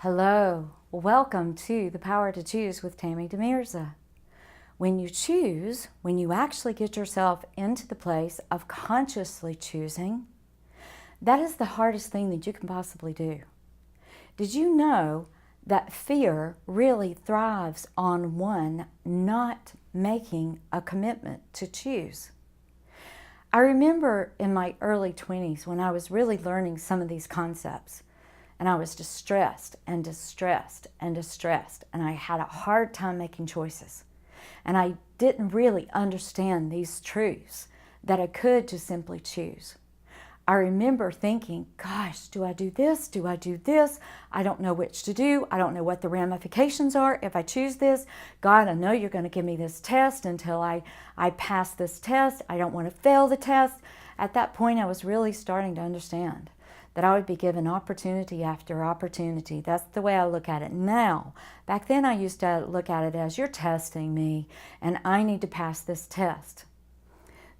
Hello, welcome to The Power to Choose with Tammy Demirza. When you choose, when you actually get yourself into the place of consciously choosing, that is the hardest thing that you can possibly do. Did you know that fear really thrives on one not making a commitment to choose? I remember in my early 20s when I was really learning some of these concepts, and I was distressed and distressed and distressed, and I had a hard time making choices. And I didn't really understand these truths that I could just simply choose. I remember thinking, gosh, do I do this? Do I do this? I don't know which to do. I don't know what the ramifications are if I choose this. God, I know you're going to give me this test until I pass this test. I don't want to fail the test. At that point, I was really starting to understand that I would be given opportunity after opportunity. That's the way I look at it now. Back then, I used to look at it as you're testing me, and I need to pass this test.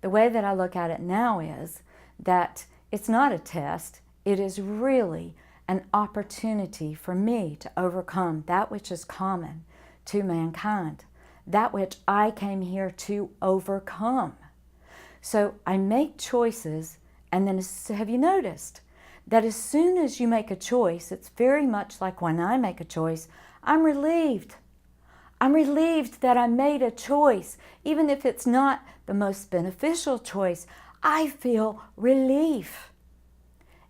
The way that I look at it now is that it's not a test. It is really an opportunity for me to overcome that which is common to mankind, that which I came here to overcome. So I make choices, and then have you noticed that as soon as you make a choice, it's very much like when I make a choice, I'm relieved. I'm relieved that I made a choice. Even if it's not the most beneficial choice, I feel relief.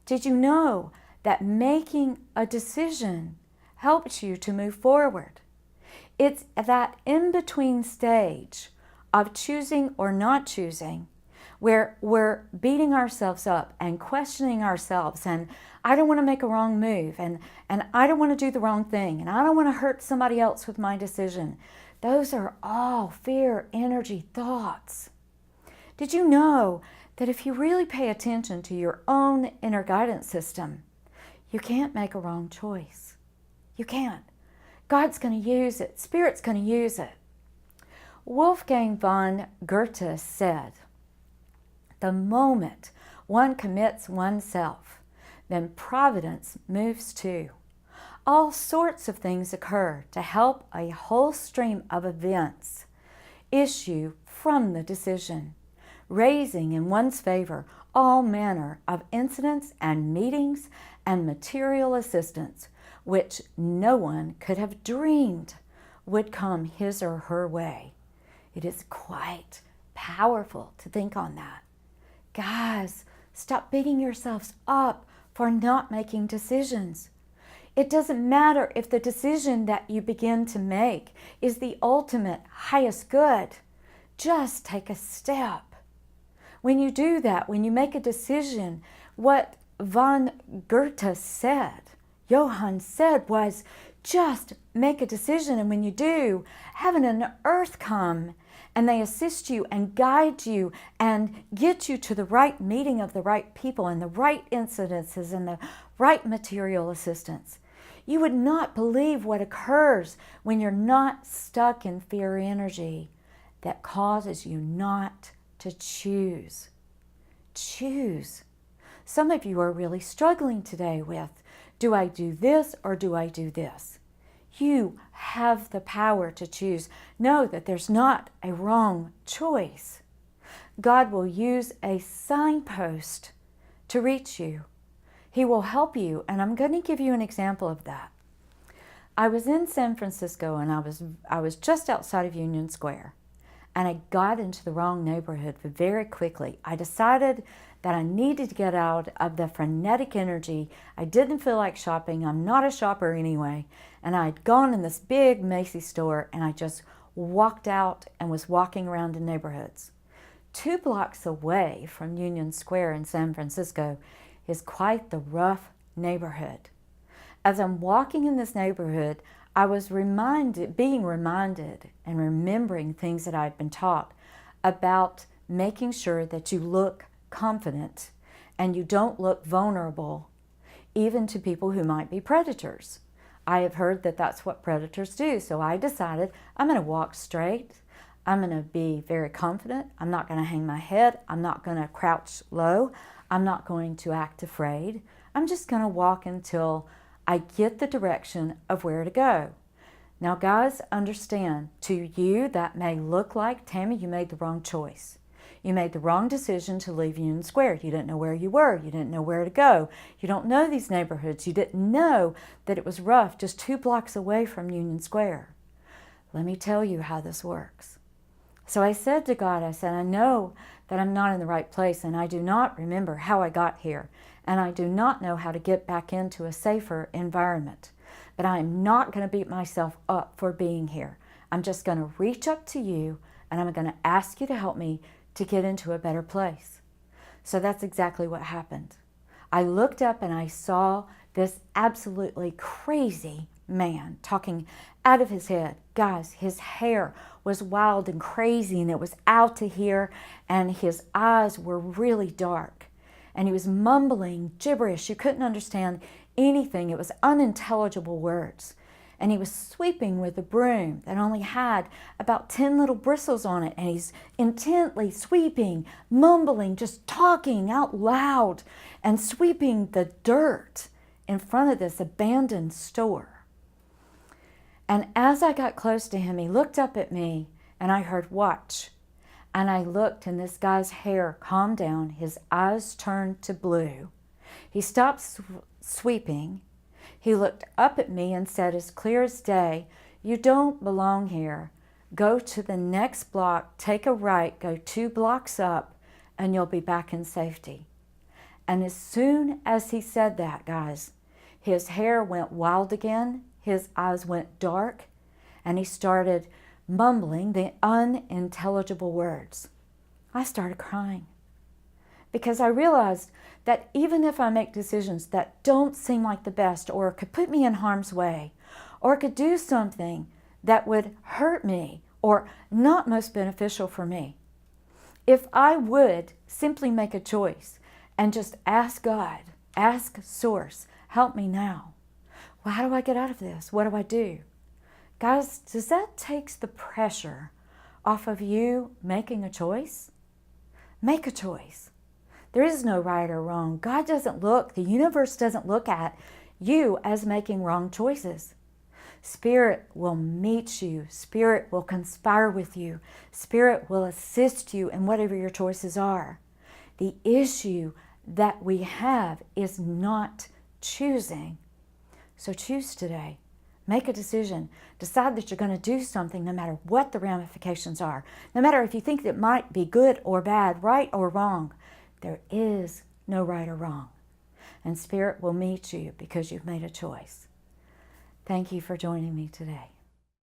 Did you know that making a decision helps you to move forward? It's that in-between stage of choosing or not choosing where we're beating ourselves up and questioning ourselves, and I don't want to make a wrong move, and I don't want to do the wrong thing, and I don't want to hurt somebody else with my decision. Those are all fear energy thoughts. Did you know that if you really pay attention to your own inner guidance system, you can't make a wrong choice? You can't. God's going to use it. Spirit's going to use it. Wolfgang von Goethe said, "The moment one commits oneself, then providence moves too. All sorts of things occur to help a whole stream of events issue from the decision, raising in one's favor all manner of incidents and meetings and material assistance, which no one could have dreamed would come his or her way." It is quite powerful to think on that. Guys, stop beating yourselves up for not making decisions. It doesn't matter if the decision that you begin to make is the ultimate highest good. Just take a step. When you do that, when you make a decision, what von Goethe said, Johann said, was just make a decision, and when you do, heaven and earth come, and they assist you and guide you and get you to the right meeting of the right people and the right incidences and the right material assistance. You would not believe what occurs when you're not stuck in fear energy that causes you not to choose. Choose. Some of you are really struggling today with, do I do this or do I do this? You have the power to choose. Know that there's not a wrong choice. God will use a signpost to reach you. He will help you, and I'm going to give you an example of that. I was in San Francisco, and I was just outside of Union Square, and I got into the wrong neighborhood very quickly. I decided that I needed to get out of the frenetic energy. I didn't feel like shopping. I'm not a shopper anyway. And I'd gone in this big Macy's store, and I just walked out and was walking around in neighborhoods. 2 blocks away from Union Square in San Francisco is quite the rough neighborhood. As I'm walking in this neighborhood, I was being reminded and remembering things that I'd been taught about making sure that you look confident and you don't look vulnerable, even to people who might be predators. I have heard that that's what predators do, so I decided I'm going to walk straight. I'm going to be very confident. I'm not going to hang my head. I'm not going to crouch low. I'm not going to act afraid. I'm just going to walk until I get the direction of where to go. Now, guys, understand, to you, that may look like, Tammy, you made the wrong choice. You made the wrong decision to leave Union Square. You didn't know where you were. You didn't know where to go. You don't know these neighborhoods. You didn't know that it was rough just 2 blocks away from Union Square. Let me tell you how this works. So I said to God, I said, I know that I'm not in the right place, and I do not remember how I got here, and I do not know how to get back into a safer environment. But I'm not going to beat myself up for being here. I'm just going to reach up to you, and I'm going to ask you to help me to get into a better place. So that's exactly what happened. I looked up and I saw this absolutely crazy man talking out of his head. Guys, his hair was wild and crazy, and it was out to here, and his eyes were really dark. And he was mumbling gibberish. You couldn't understand anything. It was unintelligible words. And he was sweeping with a broom that only had about 10 little bristles on it. And he's intently sweeping, mumbling, just talking out loud and sweeping the dirt in front of this abandoned store. And as I got close to him, he looked up at me and I heard, "Watch." And I looked, and this guy's hair calmed down. His eyes turned to blue. He stopped sweeping. He looked up at me and said, as clear as day, "You don't belong here. Go to the next block, take a right, go 2 blocks up, and you'll be back in safety." And as soon as he said that, guys, his hair went wild again, his eyes went dark, and he started mumbling the unintelligible words. I started crying because I realized that even if I make decisions that don't seem like the best, or could put me in harm's way, or could do something that would hurt me or not most beneficial for me, if I would simply make a choice and just ask God, ask Source, help me now. Well, how do I get out of this? What do I do? Guys, does that take the pressure off of you making a choice? Make a choice. There is no right or wrong. God doesn't look, the universe doesn't look at you as making wrong choices. Spirit will meet you. Spirit will conspire with you. Spirit will assist you in whatever your choices are. The issue that we have is not choosing. So choose today. Make a decision. Decide that you're going to do something no matter what the ramifications are. No matter if you think it might be good or bad, right or wrong. There is no right or wrong. And Spirit will meet you because you've made a choice. Thank you for joining me today.